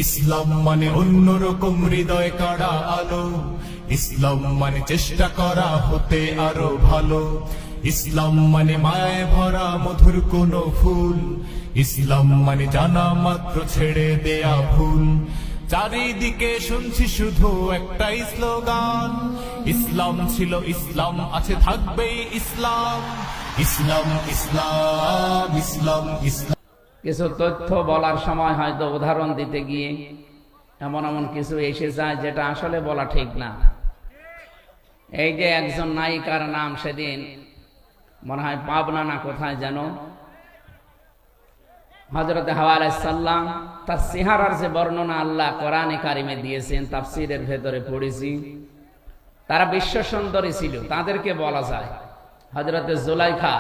ইসলাম মানে অন্যরকম হৃদয় কাড়া আলো, ইসলাম মানে চেষ্টা করা হতে আরো ভালো, ইসলাম মানে মায়ায় ভরা মধুর কোন ফুল, ইসলাম মানে জানা মাত্র ছেড়ে দেয়া ভুল। চারিদিকে শুনছি শুধু একটাই স্লোগান, ইসলাম ছিল ইসলাম আছে থাকবেই ইসলাম, ইসলাম ইসলাম ইসলাম ইসলাম। কিছু তথ্য বলার সময় হয়তো উদাহরণ দিতে গিয়ে এমন এমন কিছু এসে যায় যেটা আসলে বলা ঠিক না। এই যে একজন নায়িকার নাম সেদিন মনে হয় পাবনা না কোথায় যেন, হযরত হাওয়া আলাইহিস সালাম তার চেহারার যে বর্ণনা আল্লাহ কোরআনে কারিমে দিয়েছেন, তাফসীরের ভেতরে পড়েছি, তারা বিশ্ব সুন্দরী ছিল। তাদেরকে বলা যায় হযরত জুলাইখা,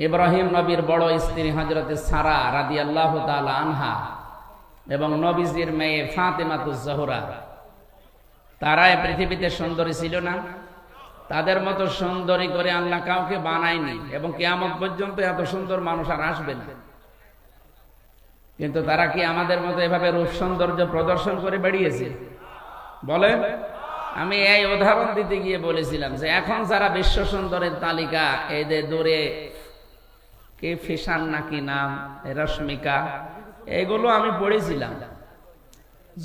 ইব্রাহিম নবীর বড় স্ত্রী হযরত সারা রাদিয়াল্লাহু তাআলা আনহা এবং নবীজির মেয়ে ফাতেমাতুজ জোহরা, তারা এই পৃথিবীতে সুন্দরী ছিল না? তাদের মতো সুন্দরী করে আল্লাহ কাউকে বানায়নি এবং কিয়ামত পর্যন্ত এত সুন্দর মানুষ আর আসবে না। কিন্তু তারা কি আমাদের মতো এভাবে রূপ সৌন্দর্য প্রদর্শন করে বেরিয়েছে? বলেন। আমি এই উদাহরণ দিতে গিয়ে বলেছিলাম যে এখন যারা বিশ্ব সুন্দরের তালিকা, এদের দূরে কে ফিশান নাকি নাম, রশ্মিকা, এগুলো আমি পড়েছিলাম,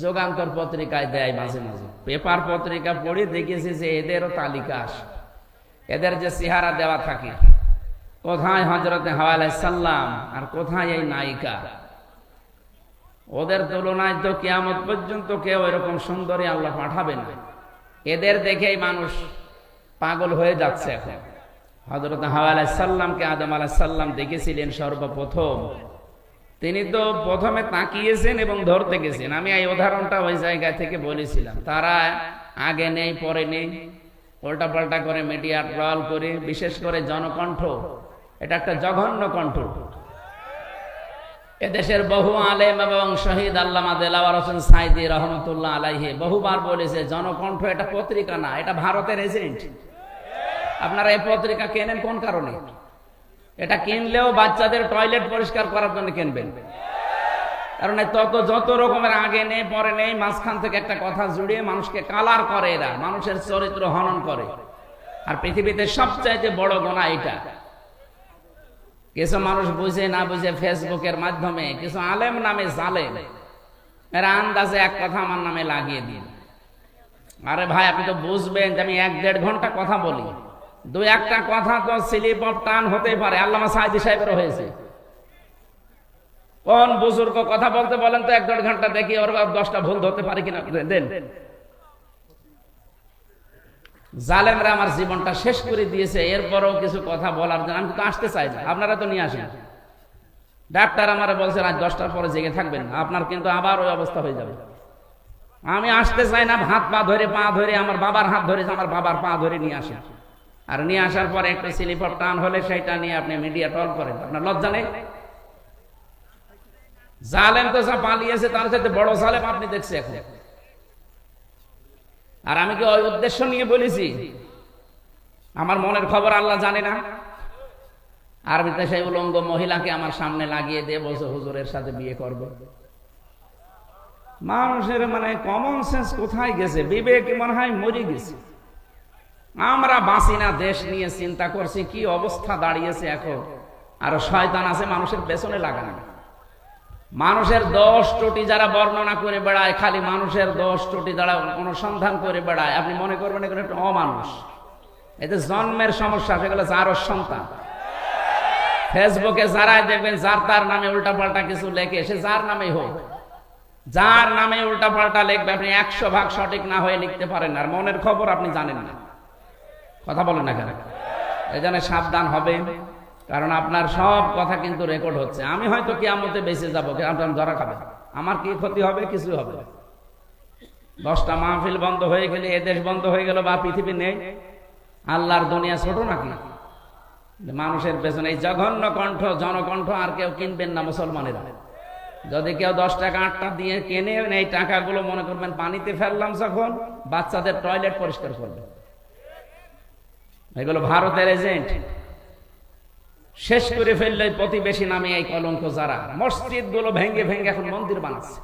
যুগান্তর পত্রিকায় দেয় মাঝে মাঝে, পেপার পত্রিকা পড়ে দেখেছি যে এদেরও তালিকা আসে, এদের যে চেহারা দেওয়া থাকে, কোথায় হযরত হাওয়া আলাইহিস সালাম আর কোথায় এই নায়িকা। ওদের তুলনায় তো কিয়ামত পর্যন্ত কেউ এরকম সুন্দরী আল্লাহ পাঠাবেন না। এদের দেখেই মানুষ পাগল হয়ে যাচ্ছে এখন। হযরত হাওয়া আলাইহিস সালামকে আদম আলাইহিস সালাম দেখেছিলেন সর্বপ্রথম, তিনি তো প্রথমে তাকিয়েছেন এবং ধরতে গেছেন। আমি এই উদাহরণটা ওই জায়গা থেকে বলেছিলাম। তারা আগে নেই পরে নেই, উল্টা পাল্টা করে মিডিয়া ট্রল করে, বিশেষ করে জনকণ্ঠ, এটা একটা জঘন্য কণ্ঠ। এদেশের বহু আলেম এবং শহীদ আল্লামা দেলাওয়ার হোসেন সাঈদী রহমতুল্লাহ আলাইহি বহুবার বলেছে, জনকণ্ঠ এটা পত্রিকা না, এটা ভারতের এজেন্ট। আপনারা এই পত্রিকা কেনেন কোন কারণে? এটা কিনলেও বাচ্চাদের টয়লেট পরিষ্কার করার জন্য কিনবেন, কারণ যত রকমের আগে নেই পরে নেই, মাঝখান থেকে একটা কথা জুড়িয়ে মানুষকে কালার করে, এরা মানুষের চরিত্র হনন করে। আর পৃথিবীতে সবচাইতে বড় গুনাহ এটা। কিছু মানুষ বুঝে না বুঝে ফেসবুকের মাধ্যমে কিছু আলেম নামে জালেম, এরা আন্দাজে এক কথা আমার নামে লাগিয়ে দিন। আরে ভাই, আপনি তো বুঝবেন যে আমি 1-1.5 ঘন্টা কথা বলি, 2-1টা কথা তো স্লিপ অফ টান হতেই পারে। আল্লামা সাঈদী সাহেবেরও হয়েছে। কোন বুজুর্গ কথা বলতে বলেন তো 1-1.5 ঘন্টা দেখি ওর 10টা ভুল ধরতে পারে কিনা দেন। জালেমরা আমার জীবনটা শেষ করে দিয়েছে, এরপরও কিছু কথা বলার জন্য আমি তো আসতে চাই না। আপনারা তো নিয়ে আসেন। ডাক্তার আমারে বলছে আজ 10টার পরে জেগে থাকবেন, আপনার কিন্তু আবার ওই অবস্থা হয়ে যাবে। আমি আসতে চাই না। হাত পা ধরে পা ধরে, আমার বাবার হাত ধরে, আমার বাবার পা ধরে নিয়ে আসেন। আর নিয়ে আসার পরে একটা স্লিপ অফ টান হলে সেটা নিয়ে আপনি মিডিয়া ট্রল করেন। আপনার লজ্জা নেই? জালেম তো সব পালিয়েছে, তার সাথে বড় জালেম আপনি দেখছেন এখন। আর আমি কি ওই উদ্দেশ্য নিয়ে বলেছি? আমার মনের খবর আল্লাহ জানে না? আরবিতে সেই উলঙ্গ মহিলাকে আমার সামনে লাগিয়ে দিয়ে বলছে হুজুরের সাথে বিয়ে করবে। মানুষের মানে কমন সেন্স কোথায় গেছে? বিবেক মনে হয় মরে গেছে। আমরা বাঁচি না, দেশ নিয়ে চিন্তা করছি, কি অবস্থা দাঁড়িয়েছে এখন। আর শয়তান আছে মানুষের পেছনে লাগানো। মানুষের দোষ ত্রুটি যারা বর্ণনা করে বেড়ায়, খালি মানুষের দোষ ত্রুটি যারা অনুসন্ধান করে বেড়ায়, আপনি মনে করবেন এগুলো একটা অমানুষ। এতে জন্মের সমস্যা, সেগুলো যারও সন্তান। ফেসবুকে যারাই দেখবেন যার তার নামে উল্টা পাল্টা কিছু লেখে, সে যার নামেই হোক, যার নামে উল্টা পাল্টা লিখবে, আপনি 100 ভাগ সঠিক না হয়ে লিখতে পারেন না। আর মনের খবর আপনি জানেন না। কথা বলেন না কেন? এই জন্য সাবধান হবে, কারণ আপনার সব কথা কিন্তু রেকর্ড হচ্ছে। আমি হয়তো কিয়ামতে বেঁচে যাবো, আপনার ধরা খাবে, আমার কি ক্ষতি হবে? কিছু হবে। 10টা মাহফিল বন্ধ হয়ে গেলে, এ দেশ বন্ধ হয়ে গেল, বা পৃথিবী নেই, আল্লাহর দুনিয়া ছোট নাকি? মানুষের পেছনে এই জঘন্য কণ্ঠ, জনকণ্ঠ আর কেউ কিনবেন না মুসলমানেরা। যদি কেউ 10 টাকা 8টা দিয়ে কেনে, এই টাকাগুলো মনে করবেন পানিতে ফেললাম, যখন বাচ্চাদের টয়লেট পরিষ্কার করবে। এগুলো ভারতের এজেন্ট। শেষ করে ফেললে প্রতিবেশী নামে এই কলঙ্ক যারা মসজিদ গুলো ভেঙে ভেঙে এখন মন্দির বানাচ্ছে।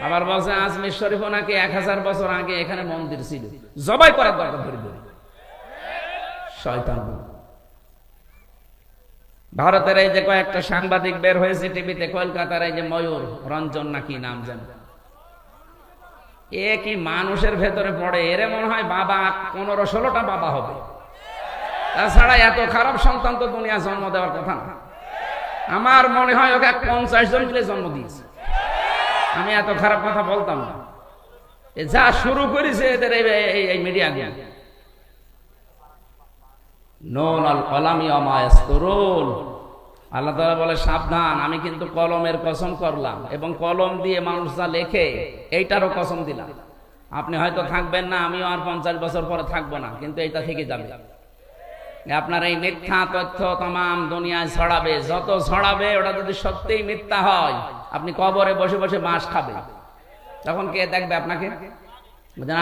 আবার বলছে আজমির শরীফও নাকি 1000 বছর আগে এখানে মন্দির ছিল, জবাই করার দরকার ধরে ধরে। শয়তান। ভারতের এই যে কয়েকটা সাংবাদিক বের হয়েছে টিভিতে, কলকাতার এই যে ময়ূর রঞ্জন নাকি নাম জান, এ কি মানুষের ভেতরে পড়ে? এরে মনে হয় বাবা 15-16টা বাবা হবে, তাছাড়া এত খারাপ সন্তান তো দুনিয়া জন্ম দেওয়ার কথা না। আমার মনে হয় ওকে 50 জন মিলে জন্ম দিয়েছে। আমি এত খারাপ কথা বলতাম না। যা শুরু করেছে এদের এই মিডিয়া জ্ঞান। নুন আল কলামি ওয়া মা ইয়াসতুরুন। আল্লাহ তাআলা বলে সাবধান, আমি কিন্তু কলমের কসম করলাম এবং কলম দিয়ে মানুষ যা লেখে এইটারও কসম দিলাম। আপনি হয়তো থাকবেন না, আমিও আর 50 বছর পরে থাকবো না, কিন্তু এইটা থেকে যাবে। আপনার এই মিথ্যা তথ্য তামাম দুনিয়ায় ছড়াবে, যত ছড়াবে ওটা যদি সত্যিই মিথ্যা হয়, আপনি কবরে বসে বসে বাঁশ খাবে, তখন কে দেখবে আপনাকে?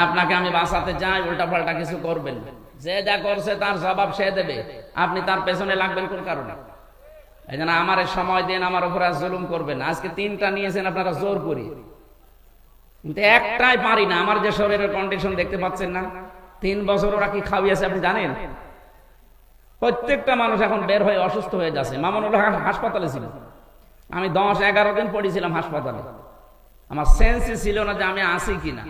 আপনাকে আমি বাঁচাতে যাই, উল্টা পাল্টা কিছু করবেন, যে যা করছে তার জবাব সে দেবে, আপনি তার পেছনে লাগবেন কোন কারণে? এই জন্য আমার সময় দিন, আমার উপর আর জুলুম করবেন। আজকে 3টা নিয়েছেন আপনারা জোর করি, কিন্তু একটাই পারি না। আমার যে শরীরের কন্ডিশন দেখতে পাচ্ছেন না, 3 বছর ওরা কি খাওয়িয়েছে আপনি জানেন? প্রত্যেকটা মানুষ এখন বের হয়ে অসুস্থ হয়ে যাচ্ছে। মামুনুল হক হাসপাতালে ছিল, আমি 10-11 দিন পড়েছিলাম হাসপাতালে। আমার সেন্সই ছিল না যে আমি আছি কিনা।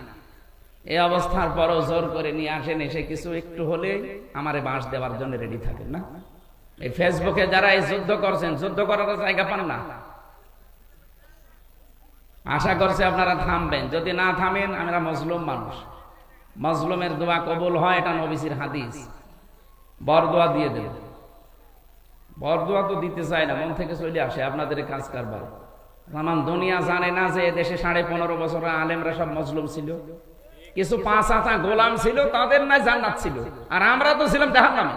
এই অবস্থার পরও জোর করে নিয়ে আসেন, এসে কিছু একটু হলে আমারে বাঁশ দেওয়ার জন্য রেডি থাকেন না। এই ফেসবুকে যারা এই যুদ্ধ করছেন, যুদ্ধ করার জায়গা পান না। আশা করছে আপনারা থামবেন, যদি না থামেন, আমরা মজলুম মানুষ, মজলুমের দোয়া কবুল হয়, এটা নবীজির হাদিস। বরদোয়া দিয়ে দেব, বরদোয়া তো দিতে চাই না, মন থেকে চলে আসে আপনাদের কাজ কারবার। তামাম দুনিয়া জানে না যে দেশে 15.5 বছর আলেমরা সব মজলুম ছিল, কিছু 5 আতা গোলাম ছিল, তাদের নাই জান্নাত ছিল, আর আমরা তো ছিলাম জাহান্নামে।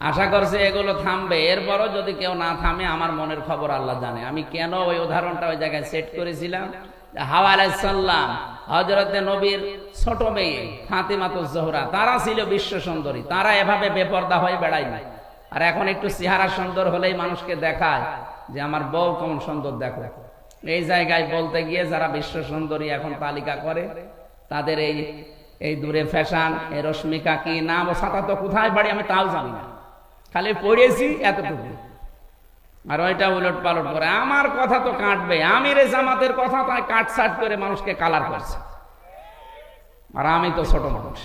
আশা করছে এগুলো থামবে। এরপরও যদি কেউ না থামে, আমার মনের খবর আল্লাহ জানে। আমি কেন ওই উদাহরণটা ওই জায়গায় সেট করেছিলাম, হাওয়া আলাইহিস সালাম, হযরতে নবীর ছোট মেয়ে ফাতিমাতুজ জোহরা, তারা ছিল বিশ্ব সুন্দরী, তারা এভাবে বেপরদা হয়ে বেড়ায় না। আর এখন একটু চেহারা সুন্দর হলেই মানুষকে দেখায় যে আমার বউ কেমন সুন্দর, দেখো। এই জায়গায় বলতে গিয়ে যারা বিশ্ব সুন্দরী এখন তালিকা করে, তাদের এই দূরে ফ্যাশন, এই রশ্মিকা কি নাম, ও সাথা তো কোথায় বাড়ি আমি তাও জানি না, খালি পড়েছি এতটুকু। আর ওইটা উলট পালট করে আমার কথা তো কাটবে, আমিরে জামাতের কথা তাই কাটছাট করে মানুষকে কালার করছে, আর আমি তো ছোট মানুষ।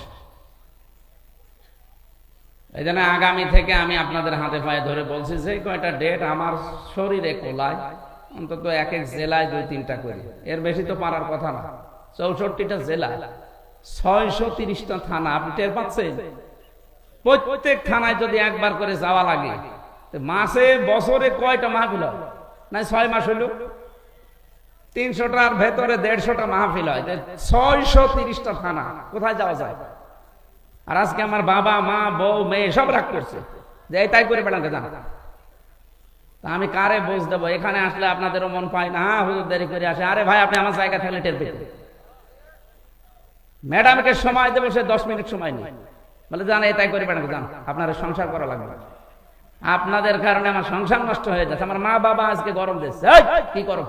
এই জন্য আগামী থেকে আমি আপনাদের হাতে পায়ে ধরে বলছি, যে কয়টা ডেট আমার শরীরে কোলায়, অন্তত এক এক জেলায় 2-3টা করে, এর বেশি তো পারার কথা না। 64টা জেলা, 630টা থানা, আপনি টের পাচ্ছেন? প্রত্যেক থানায় যদি একবার করে যাওয়া লাগে, মাসে বছরে কয়টা মাহফিল হয়? না 6 মাস হইল 300টার ভেতরে 150টা মাহফিল হয়, 630টা থানা, কোথায় যাওয়া যায়? আর আজকে আমার বাবা মা বউ মেয়ে সব রাগ করছে যে তাই করে বেড়াতে জানা। তা আমি কারে বোঝ দেবো? এখানে আসলে আপনাদেরও মন পায় না, হ্যাঁ হুজুর দেরি করে আসে। আরে ভাই, আপনি আমার জায়গা থাকলে টের পেতেন। ম্যাডামকে সময় দেবো, সে 10 মিনিট সময় নেই, বলে জান তাই করে বেড়াতে যান, আপনার সংসার করা লাগবে। আপনাদের কারণে আমার সংসার নষ্ট হয়ে যাচ্ছে। আমার মা বাবা আজকে গরম দিচ্ছে, কি করো,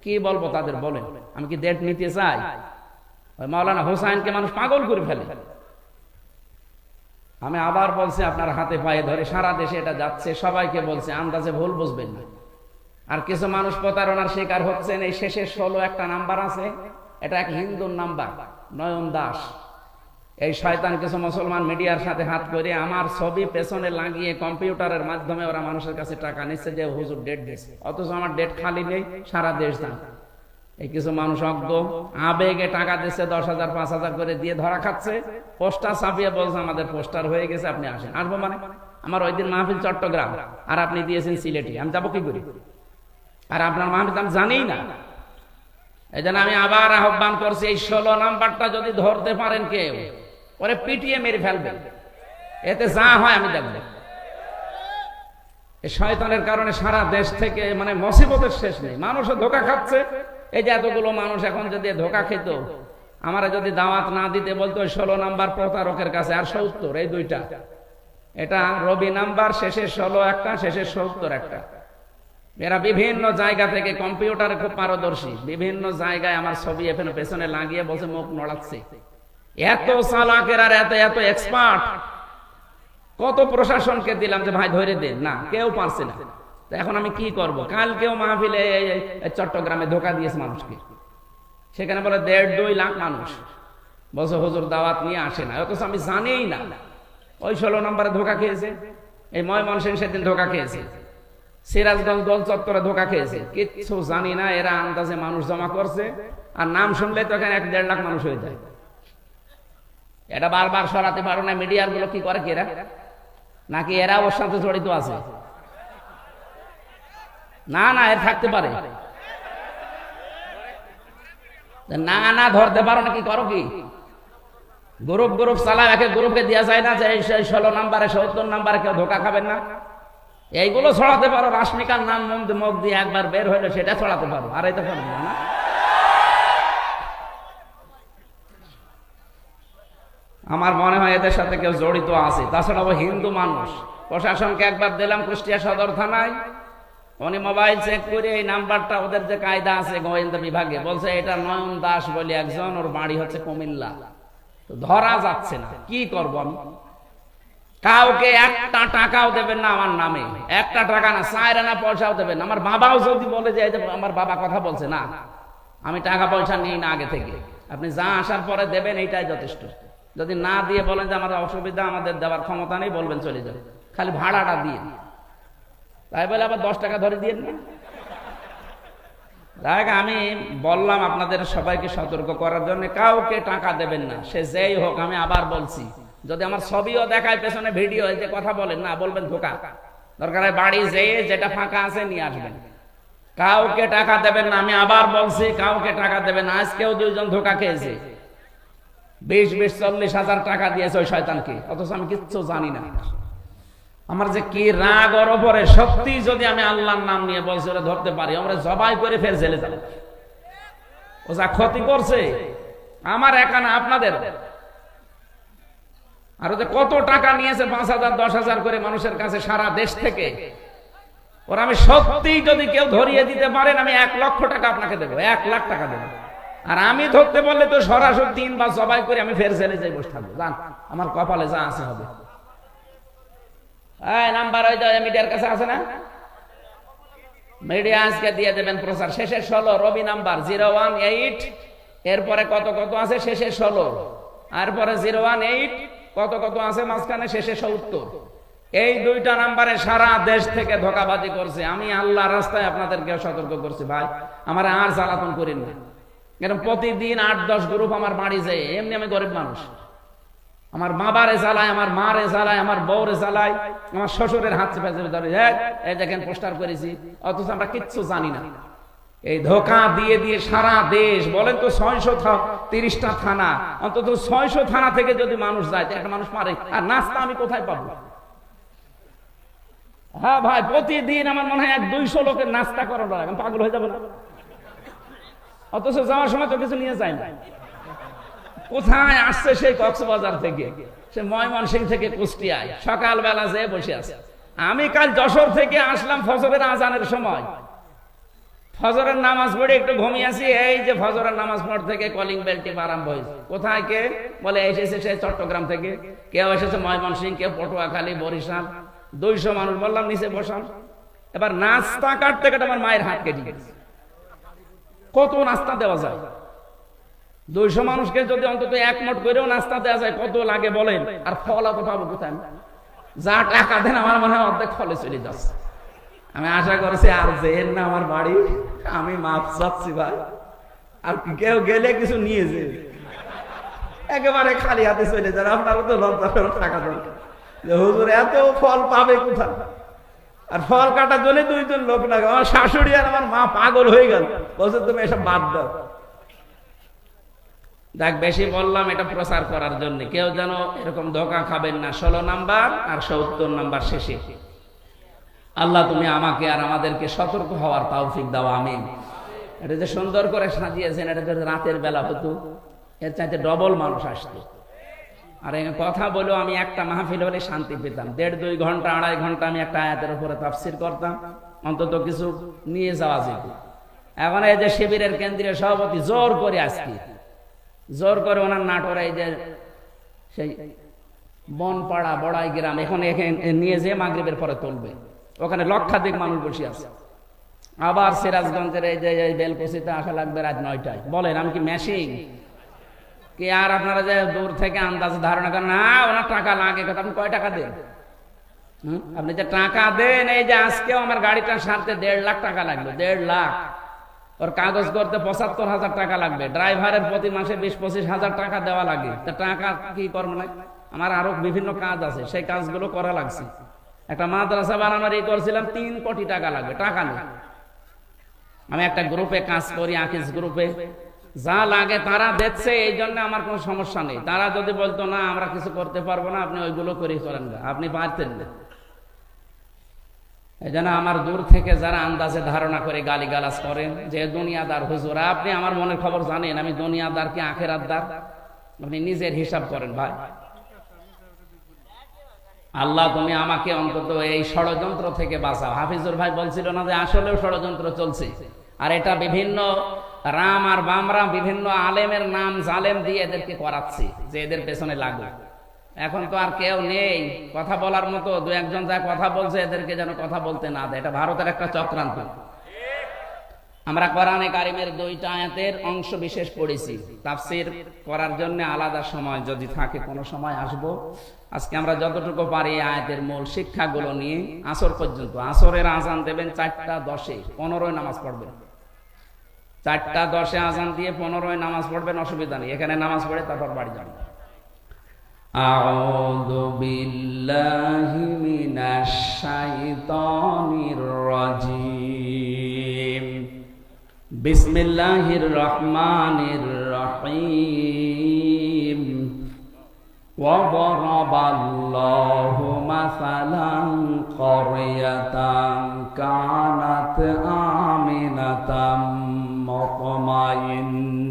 কি বলবো তাদের? বলেন, আমি কি ডেট নিতে চাই? ওই মাওলানা হোসাইনকে মানুষ পাগল করে ফেলে। আমি আবার বলছি, আপনার হাতে পায়ে ধরে, সারা দেশে এটা যাচ্ছে, সবাইকে বলছে, আন্দাজে ভুল বুঝবেন না। আর কিছু মানুষ প্রতারণার শিকার হচ্ছেন। এই শেষে 16 একটা নাম্বার আছে, এটা এক হিন্দুর নাম্বার, নয়ন দাস। এই শয়তান কিছু মুসলমান মিডিয়ার সাথে হাত করে আমার ছবি পেছনে লাগিয়ে কম্পিউটারের মাধ্যমে ওরা মানুষের কাছে টাকা নিচ্ছে যে হুজুর ডেট দিচ্ছে, অথচ আমার ডেট খালি নেই, সারা দেশ জানে। এই কিছু মানুষ অজ্ঞ, আবেগে টাকা দিচ্ছে, 10,000 5,000 করে দিয়ে ধরা খাচ্ছে। পোস্টার ছাপিয়ে বলছে আমাদের পোস্টার হয়ে গেছে, আপনি আসেন। আসবো মানে? আমার ওই দিন মাহফিল চট্টগ্রাম, আর আপনি দিয়েছেন সিলেটে, আমি যাবো কি করি? আর আপনার মাহফিল আমি জানিই না। এই জন্য আমি আবার আহ্বান করছি, এই 16 নাম্বারটা যদি ধরতে পারেন কেউ, ওরে পিটিয়ে মেরে ফেলবেন, এতে যা হয় আমি দেখব। এই শয়তানের কারণে সারা দেশ থেকে মানে মুসিবতের শেষ নেই, মানুষও ধোঁকা খাচ্ছে। এই যে এতগুলো মানুষ এখন যদি ধোঁকা খেত, আমারা যদি দাওয়াত না দিতে বলতো 16 নাম্বার প্রতারকের কাছে, আর 70, এই দুইটা, এটা রবি নাম্বার, শেষে 16 একটা, শেষে 70 একটা। এরা বিভিন্ন জায়গা থেকে কম্পিউটারে খুব পারদর্শী, বিভিন্ন জায়গায় আমার ছবি এখানে পেছনে লাগিয়ে বসে মুখ নড়াচ্ছে। এত চালাকের আর এত এত এক্সপার্ট। কত প্রশাসনকে দিলাম যে ভাই ধরে দেন, না কেউ পারছে না। এখন আমি কি করব? কালকেও মাহফিলে চট্টগ্রামে ধোকা দিয়েছে মানুষকে, সেখানে বলে 1.5-2 লাখ মানুষ, বলছে হুজুর দাওয়াত নিয়ে আসে না, অথচ আমি জানিই না। ওই 16 নম্বরে ধোকা খেয়েছে, এই ময়মনসিংহ সেদিন ধোকা খেয়েছে, সিরাজগঞ্জ দল চত্বরে ধোকা খেয়েছে, কিচ্ছু জানি না। এরা আন্দাজে মানুষ জমা করছে, আর নাম শুনলে তো এখানে 1-1.5 লাখ মানুষ হয়ে যায়। এটা বারবার সরাতে পারো না। মিডিয়ার গুলো কি করে এরা, নাকি এরা ওর সাথে জড়িত আছে? না না, এর থাকতে পারে না। না ধরতে পারো না, কি করো কি? গ্রুপ গ্রুপ চালাও, একে গ্রুপকে দেওয়া যায় না যে 16 নম্বরে 70 নম্বরে কেউ ধোকা খাবেন না। এইগুলো ছড়াতে পারো। রাশমিকার নাম মুখ দিয়ে একবার বের হইলো, সেটা ছড়াতে পারো, আর এটা পারবে না। আমার মনে হয় এদের সাথে কেউ জড়িত আছে। তাছাড়া ও হিন্দু মানুষ। প্রশাসনকে একবার দিলাম কুষ্টিয়া সদর থানায়, উনি মোবাইল চেক করে এই নাম্বারটা, ওদের যে কায়দা আছে গোয়েন্দা বিভাগে, বলছে এটা নয়ন দাস বলে একজন, ওর বাড়ি হচ্ছে কুমিল্লা। তো ধরা যাচ্ছে না, কি করব আমি? কাউকে একটা টাকাও দেবেন না আমার নামে, একটা টাকা না, 4 আনা পয়সাও দেবেন না। আমার বাবাও যদি বলে যে আমার বাবা কথা বলছে, না আমি টাকা পয়সা নিই না আগে থেকে, আপনি যা আসার পরে দেবেন এইটাই যথেষ্ট। যদি না দিয়ে বলেন যে আমাদের অসুবিধা, আমাদের দেওয়ার ক্ষমতা নেই, বলবেন চলে যাবে, খালি ভাড়াটা দিয়ে। তাই বলে আবার 10 টাকা ধরে দিয়ে না। দেখ, আমি বললাম আপনাদের সবাইকে সতর্ক করার জন্য, কাউকে টাকা দেবেন না, সে যেই হোক। আমি আবার বলছি, যদি আমার ছবিও দেখায় পেছনে ভিডিও, যে কথা বলেন না, বলবেন ধোকা। দরকার হয় বাড়ি যেয়ে যেটা ফাঁকা আছে নিয়ে আসবেন। কাউকে টাকা দেবেন না, আমি আবার বলছি, কাউকে টাকা দেবেন না। আজকেও 2 জন ধোকা খেয়েছে, 20-40 হাজার টাকা দিয়েছে ওই শয়তানকে, অথচ আমি কিচ্ছু জানি না। আমার যে কি রাগ ওর উপরে, সত্যি যদি আমি আল্লাহর নাম নিয়ে বলছি ওরা ধরতে পারি, আমরা জবাই করে ফের জেলে যাব। ও যা ক্ষতি করছে আমার একা না, আপনাদের। আর ওদের কত টাকা নিয়েছে, 5,000 10,000 করে মানুষের কাছে সারা দেশ থেকে। ওরা আমি সত্যি যদি কেউ ধরিয়ে দিতে পারেন, আমি 1 লক্ষ টাকা আপনাকে দেবো, 1 লাখ টাকা দেবো। আর আমি ধরতে বললে তো সরাসরি 3 বার জবাই করে আমি ফের জেলে যাই, বসে থাকবো। জান, আমার কপালে যা আছে হবে। নাম্বার ওই মিডিয়ার কাছে আছে না? মিডিয়া আজকে দিয়ে দেবেন প্রচার। শেষের 16 রবি নাম্বার 018, এরপরে কত কত আছে, শেষে 16, আর পরে 018 কত কত আছে মাঝখানে, শেষে 70। এই 2টা নাম্বারে সারা দেশ থেকে ধোঁকাবাজি করছে। আমি আল্লাহর রাস্তায় আপনাদেরকে সতর্ক করছি, ভাই আমার আর জ্বালাতন করেন না। এরকম প্রতিদিন 8-10 গ্রুপ আমার বাড়ি যায়। এমনি আমি গরিব মানুষ, আমার বাবারে জ্বালায়, আমার মারে জ্বালায়, আমার বউরে জ্বালায়, আমার শ্বশুরের হাত চেপে চেপে ধরে, এই দেখেন পোস্টার করেছি, অথচ আমরা কিচ্ছু জানি না। এই ধোঁকা দিয়ে দিয়ে সারা দেশ, বলেন তো 630টা থানা, অন্তত 600 থানা থেকে যদি মানুষ যায়, একটা মানুষ পারে। আর নাস্তা আমি কোথায় পাবো? হ্যাঁ ভাই, প্রতিদিন আমার মনে হয় 100-200 লোকের নাস্তা করানো লাগে, আমি পাগল হয়ে যাবো না? অথচ যাওয়ার সময় তো কিছু নিয়ে যায় না। কোথায় আসছে সেই কক্সবাজার থেকে, সে ময়মনসিংহ থেকে কুষ্টিয়ায়, সকালবেলা যেয়ে বসে আছে। আমি কাল যশোর থেকে আসলাম ফজরের আজানের সময়, ফজরের নামাজ পড়ে একটু ঘুমিয়েছি। এই যে ফজরের নামাজ পড় থেকে কলিং বেল টিপ আরম্ভ হয়েছে। কোথায় কে বলে এসেছে, সে চট্টগ্রাম থেকে, কেউ এসেছে ময়মনসিংহ, কেউ পটুয়াখালী, বরিশাল। 200 মানুষ। বললাম নিচে বসান। এবার নাস্তা কাটতে কাটতে আমার মায়ের হাত কেটে গেছে। কত নাস্তা দেওয়া যায়? 200 মানুষকে যদি অন্তত 1 মুঠ করেও নাস্তা দেওয়া যায়, কত লাগে বলেন? আর ফল অত পাবো কোথায়? যা টাকা দেন আমার মনে হয় অর্ধেক ফলে চলে যাচ্ছে। আমি আশা করছি আর যেন না আমার বাড়ি, আমি মাপ চাচ্ছি ভাই, আর কেউ গেলে কিছু নিয়ে যে একেবারে খালি হাতে চলে যান। আপনারও তো লজ্জা করে টাকা দেন যে হুজুর এত ফল পাবে কোথায়? আর ফল কাটার জন্য 2 জন লোক লাগে। আমার শাশুড়ি আর আমার মা পাগল হয়ে গেল, বলছে তুমি এসব বাদ দাও। দেখ, বেশি বললাম এটা প্রচার করার জন্য, কেউ যেন এরকম ধোঁকা খাবেন না। 16 নাম্বার আর 70 নাম্বার শেষে। আল্লাহ তুমি আমাকে আর আমাদেরকে সতর্ক হওয়ার তৌফিক দাও, আমিন। এটা যে সুন্দর করে সাজিয়েছেন, এটা যদি রাতের বেলা হতো, এর চাইতে ডবল মানুষ আসতো। আর কথা বলেও আমি একটা মাহফিল হলে শান্তি পেতাম। 1.5-2 ঘন্টা 2.5 ঘন্টা আমি একটা আয়াতের উপরে তাফসির করতাম, অন্তত কিছু নিয়ে যাওয়া যেত। এখন এই যে শিবিরের কেন্দ্রীয় সভাপতি জোর করে ওনার নাটোর এই যে সেই বনপাড়া বড়াই গ্রাম এখন নিয়ে যেয়ে মাগরিবের পরে তুলবে, ওখানে লক্ষাধিক মানুষ বসে আছে। আবার সিরাজগঞ্জের এই যে বেলকুচিতে আসা লাগবে রাত 9টায়। বলেন আমি কি মেশিন কি? আর আপনারা যে দূর থেকে আন্দাজে ধারণা করেন না ওনার টাকা লাগে, কথা আপনি কয় টাকা দেন? আপনি যে টাকা দেন, এই যে আজকেও আমার গাড়িটা সারতে 1.5 লাখ টাকা লাগলো, 1.5 লাখ। ওর কাগজ করতে 75,000 টাকা লাগবে, ড্রাইভারের প্রতি মাসে 20-25 হাজার টাকা দেওয়া লাগে। তা টাকা কি করবো না? আমার আরো বিভিন্ন কাজ আছে, সেই কাজগুলো করা লাগছে। একটা মাদ্রাসা বানানোর করছিলাম, 3 কোটি টাকা লাগবে, টাকা নেই। আমি একটা গ্রুপে কাজ করি, আকিস গ্রুপে, যা লাগে তারা দিচ্ছে, এই জন্য আমার কোনো সমস্যা নেই। তারা যদি বলতো না আমরা কিছু করতে পারবো না, আপনি ওইগুলো করে করেন না, আপনি পারতেন না। এই জন্য আমার দূর থেকে যারা আন্দাজে ধারণা করে গালিগালাজ করেন যে দুনিয়াদার হুজুর, আপনি আমার মনের খবর জানেন আমি দুনিয়াদার কি আখেরাতদার? আপনি নিজের হিসাব করেন ভাই। আল্লাহ তুমি আমাকে অন্তত এই ষড়যন্ত্র থেকে বাঁচাও। হাফিজুর ভাই বলছিল না যে আসলেও ষড়যন্ত্র চলছে, আর এটা বিভিন্ন রাম আর বামরা বিভিন্ন আলেমের নাম জালেম দিয়ে এদেরকে করাচ্ছে যে এদের পেছনে লাগবে। এখন তো আর কেউ নেই কথা বলার মতো, 2-1 যা কথা বলছে এদেরকে যেন কথা বলতে না দেয়। এটা ভারতের একটা চক্রান্ত। আমরা কোরআনে কারিমের 2টা আয়াতের অংশ বিশেষ পড়েছি, তাফসীর করার জন্য আলাদা সময় যদি থাকে কোনো সময় আসবো। আজকে আমরা যতটুকু পারি আয়াতের মূল শিক্ষাগুলো নিয়ে আসর পর্যন্ত। আসরের আজান দেবেন 4টা 10-এ, 15 নামাজ পড়বেন। 4টা 10-এ আজান দিয়ে 15 নামাজ পড়বেন, অসুবিধা নেই। এখানে নামাজ পড়ে তারপর বাড়ি যাবেন। আউযু বিল্লাহি মিনাশ শাইতানির রাজীম। বিসমিল্লাহির রহমানির রহিম। ওয়া দারাবাল্লাহু মাসালান ক্বরিয়াতান কানাত আমিনাতাম মুতমাইন্না।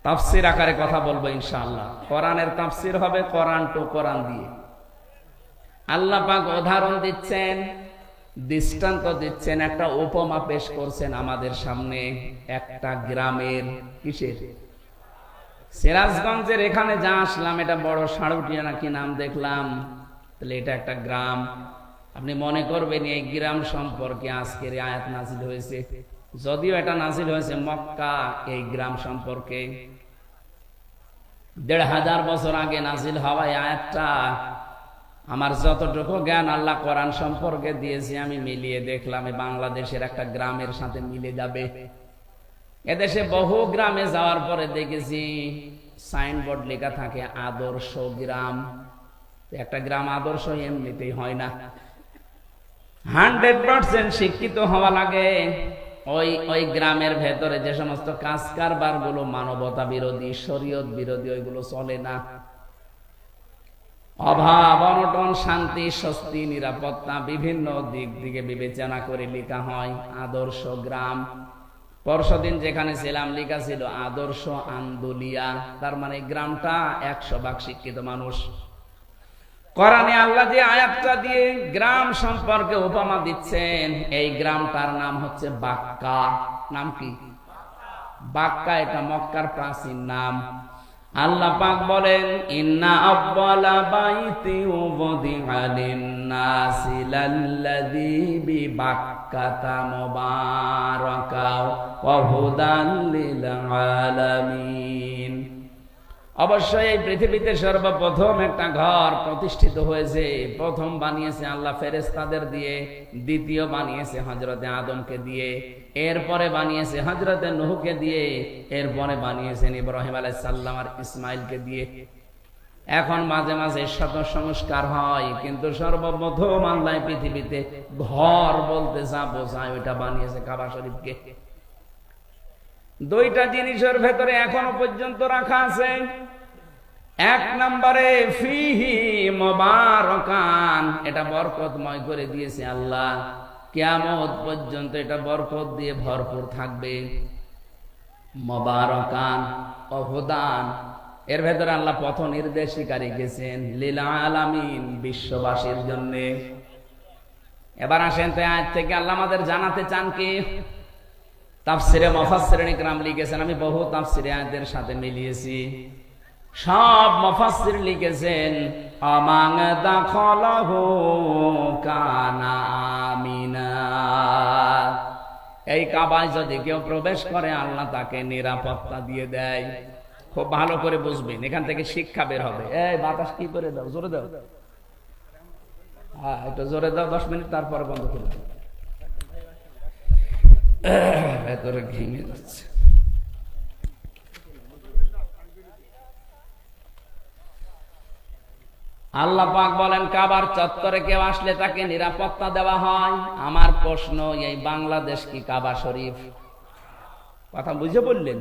তাফসীর আকারে কথা বলবো ইনশাআল্লাহ। কোরআনের তাফসীর হবে কোরআন টু কোরআন দিয়ে। আল্লাহ পাক উদাহরণ দিচ্ছেন, দৃষ্টান্ত দিচ্ছেন, একটা উপমা পেশ করছেন আমাদের সামনে একটা গ্রামের। কিসের? সিরাজগঞ্জের এখানে যা আসলাম, এটা বড় সাড়ুটিয়া নাকি নাম দেখলাম, তাহলে এটা একটা গ্রাম। আপনি মনে করবেন এই গ্রাম সম্পর্কে আজকের আয়াত নাযিল হয়েছে, যদিও এটা নাযিল হয়েছে মক্কা। এই গ্রাম সম্পর্কে 1500 বছর আগে নাযিল হওয়া এই আয়াতটা আমার যতটুকু জ্ঞান আল্লাহ কোরআন সম্পর্কে দিয়েছি আমি মিলিয়ে দেখলাম এই বাংলাদেশের একটা গ্রামের সাথে মিলে যাবে। এদেশে বহু গ্রামে যাওয়ার পরে দেখেছি সাইনবোর্ড লেখা থাকে আদর্শ গ্রাম। একটা গ্রাম আদর্শ এমনিতেই হয় না, 100% শিক্ষিত হওয়া লাগে। ওই গ্রামের ভেতরে যে সমস্ত কাজ কারবার গুলো মানবতা বিরোধী, শরীয়ত বিরোধী, ওইগুলো চলে না। অভাব অনটন, শান্তি স্বস্তি নিরাপত্তা বিভিন্ন দিক থেকে বিবেচনা করে লেখা হয় আদর্শ গ্রাম। পরশুদিন যেখানে ছিলাম লেখা ছিল আদর্শ আন্দোলিয়া, তার মানে গ্রামটা 100% শিক্ষিত মানুষ। কোরআনে আল্লাহ যে আয়াতটা দিয়ে গ্রাম সম্পর্কে উপমা দিচ্ছেন, এই গ্রামটার নাম হচ্ছে বাক্কা। নাম কি? বাক্কা। এটা মক্কার প্রাচীন নাম। আল্লাহ পাক বলেন ইন্না আউয়ালা বাইতি উযিআ লিন-নাসি লাল্লাযী বিবাক্কাতা মুবারাকা ওয়া হুদাল লিল আলামিন। অবশ্যই এই পৃথিবীতে সর্বপ্রথম একটা ঘর প্রতিষ্ঠিত হয়েছে। প্রথম বানিয়েছে আল্লাহ ফেরেশতাদের দিয়ে, দ্বিতীয় বানিয়েছে হযরতে আদমকে দিয়ে, এরপরে বানিয়েছে হযরতে নূহকে দিয়ে, এরপরে বানিয়েছেন ইব্রাহিম আলাইহিস সালাম আর ইসমাইলকে দিয়ে। এখন মাঝে মাঝে শত সংস্কার হয়, কিন্তু সর্বপ্রথম আল্লাহ পৃথিবীতে ঘর বলতে যা বোঝায় ওইটা বানিয়েছে কাবা শরীফকে। 2টা জিনিসের ভেতরে এখনো পর্যন্ত রাখা আছে। 1 নম্বরে ফিহি মুবারাকান, এটা বরকতময় করে দিয়েছে আল্লাহ, কিয়ামত পর্যন্ত এটা বরকত দিয়ে ভরপুর থাকবে। মুবারাকান ও হুদান, এর ভেতরে আল্লাহ পথ নির্দেশিকা রেখেছেন লিল আলামিন, বিশ্ববাসীর জন্য। এবার আসেন তো আয়াত থেকে আল্লাহ আমাদের জানাতে চান কি? তাফসিরে মুফাসসিরিন ইকরাম লিখেছেন, আমি বহু তাফসিরে আয়াতের সাথে মিলিয়েছি, সব মুফাসসির লিখেছেন আমান দাখালাহু কানা আমিনা। এই কাবায় যদি কেউ প্রবেশ করে আল্লাহ তাকে নিরাপত্তা দিয়ে দেয়। খুব ভালো করে বুঝবেন, এখান থেকে শিক্ষা বের হবে। এই বাতাস কি করে দাও, জোরে দাও, হ্যাঁ একটু জোরে দাও, 10 মিনিট তারপরে বন্ধ করে দাও, ভেতরে ঘিমে যাচ্ছে। আল্লাহ পাক বলেন কাবার চত্বরে কেউ আসলে তাকে নিরাপত্তা দেওয়া হয়। আমার প্রশ্ন, এই বাংলাদেশ কি কাবা শরীফ? কথা বুঝে বললেন?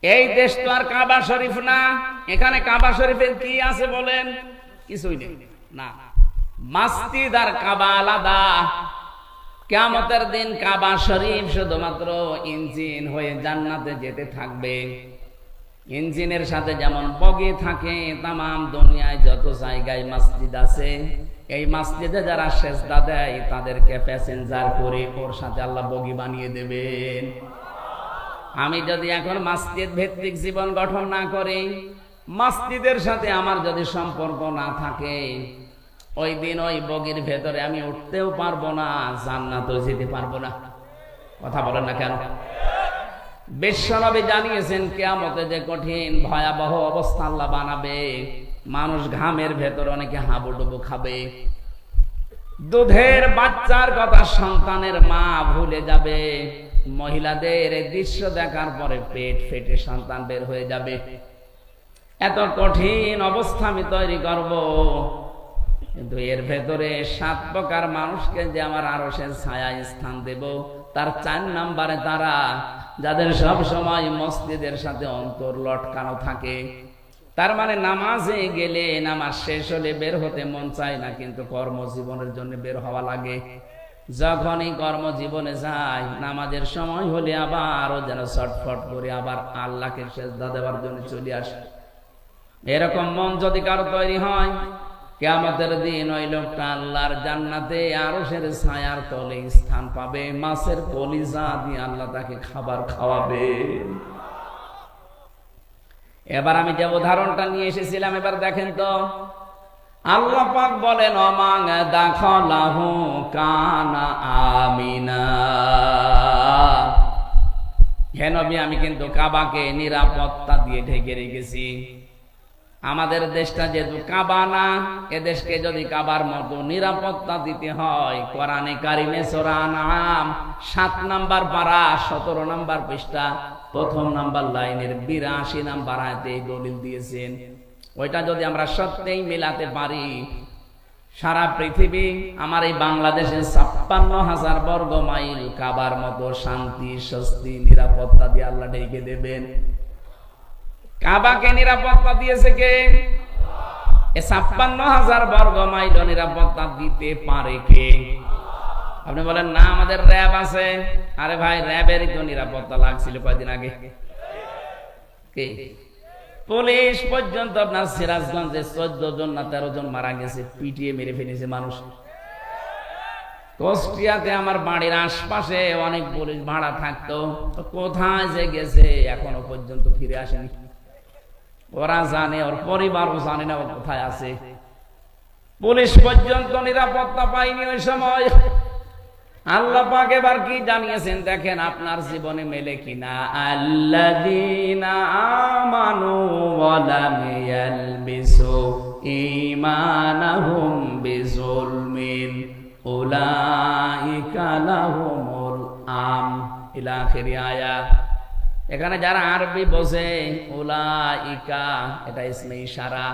এই দেশ তো আর কাবা শরীফ না। এখানে কাবা শরীফের কি আছে বলেন? কিছুই নেই না। মসজিদ আর কাবা আলাদা। কিয়ামতের দিন কাবা শরীফ শুধুমাত্র ইঞ্জিন হয়ে জান্নাতে যেতে থাকবে। ইঞ্জিনের সাথে যেমন বগি থাকে, তামাম দুনিয়ায় যত জায়গায় মসজিদ আছে, এই মসজিদে যারা সেজদা দেয় তাদেরকে প্যাসেঞ্জার করে ওর সাথে আল্লাহ বগি বানিয়ে দেবেন। আমি যদি এখন মসজিদ ভিত্তিক জীবন গঠন না করি, মসজিদের সাথে আমার যদি সম্পর্ক না থাকে, ওই দিন ওই বগির ভেতরে আমি উঠতেও পারবো না, জান্নাতেও যেতে পারবো না। কথা বলেন না কেন? বিশ্বনবী জানিয়েছেন কিয়ামতে যে কঠিন ভয়াবহ অবস্থা আল্লাহ বানাবে। মানুষ ঘামের ভেতর অনেকে হাবুডুবু খাবে। দুধের বাচ্চার কথা সন্তানের মা ভুলে যাবে। মহিলাদের এই দৃশ্য দেখার পরে পেট ফেটে সন্তান বের হয়ে যাবে। এত কঠিন অবস্থা আমি তৈরি করব, কিন্তু এর ভেতরে 7 প্রকার মানুষকে যে আমার আরশের ছায়ায় স্থান দেব, তার 4 নম্বরে তারা যাদের সব সময় মসজিদের সাথে অন্তর লটকানো থাকে। তার মানে নামাজে গেলে, নামাজ শেষ হলে বের হতে মন চায় না, কিন্তু কর্মজীবনের জন্য বের হওয়া লাগে। যখনই কর্মজীবনে যায়, নামাজের সময় হলে আবারও যেন ছটফট করে আবার আল্লাহকে সেজদা দেওয়ার জন্য চলে আসে। এরকম মন যদি কারো তৈরি হয়, কিয়ামতের দিন ওই লোকটা আল্লাহর জান্নাতে আরশের ছায়ার তলে স্থান পাবে। মাছের কলিজা দিয়ে আল্লাহ তাকে খাবার খাওয়াবে। এবার আমি যে উদাহরণটা নিয়ে এসেছিলাম, এবার দেখেন তো। আল্লাহ পাক বলেন আমান দাখালাহু কানা আমিনা। হে নবী, আমি কিন্তু কাবাকে নিরাপত্তা দিয়ে ঢেকে রেখেছি। আমাদের দেশটা যেহেতু কাবা না, এ দেশকে যদি কাবার মতো নিরাপত্তা দিতে হয়, কোরআনে কারিমে সূরা আনআম 7 নাম্বার পারা 17 নাম্বার পৃষ্ঠা 1ম নাম্বার লাইনের 82 নাম্বার আয়াতে এই দলিল দিয়েছেন। ওইটা যদি আমরা সত্যিই মেলাতে পারি, সারা পৃথিবী আমার এই বাংলাদেশে 56,000 বর্গ মাইল কাবার মতো শান্তি, স্বস্তি, নিরাপত্তা দিয়ে আল্লাহ ঢেকে দেবেন। কাবাকে নিরাপত্তা দিয়েছে কে? 56,000 বর্গ মাইল নিরাপত্তা দিতে পারে কে? আপনি বলেন না আমাদের র্যাব আছে। আরে ভাই, র্যাবেরই তো নিরাপত্তা লাগছিল কয়েকদিন আগে। কে? পুলিশ পর্যন্ত আপনার সিরাজগঞ্জে 14 জন না 13 জন মারা গেছে, পিটিয়ে মেরে ফেলেছে মানুষ। কুষ্টিয়াতে আমার বাড়ির আশপাশে অনেক পুলিশ ভাড়া থাকতো, কোথায় যে গেছে এখনো পর্যন্ত ফিরে আসেনি। ওরা জানে, ওর পরিবারও জানে না ও কোথায় আছে। পুলিশ পর্যন্ত নিরাপত্তা পায়নি ওই সময়। আল্লাহ পাক এবার কি জানিয়েছেন দেখেন, আপনার জীবনে মেলে কিনা। আল্লাযীনা আমানু ওয়া লাম ইয়ালবিসু ঈমানাহুম বিযুলমিন উলাইকা লাহুমুল আম ইলা আখির আয়াত। এখানে যারা আরবি বোঝে, উলাইকা এটা ইসমে ইশারা।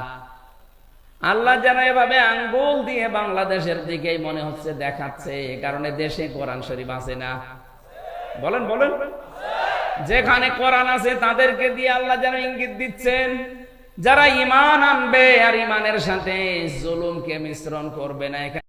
আল্লাহ যেন এভাবে আঙ্গুল দিয়ে বাংলাদেশের দিকেই মনে হচ্ছে দেখাচ্ছে, কারণে দেশে কোরআন শরীফ আছে না? বলেন বলেন। যেখানে কোরআন আছে তাদেরকে দিয়ে আল্লাহ যেন ইঙ্গিত দিচ্ছেন, যারা ঈমান আনবে আর ঈমানের সাথে জুলুমকে মিশ্রণ করবে না।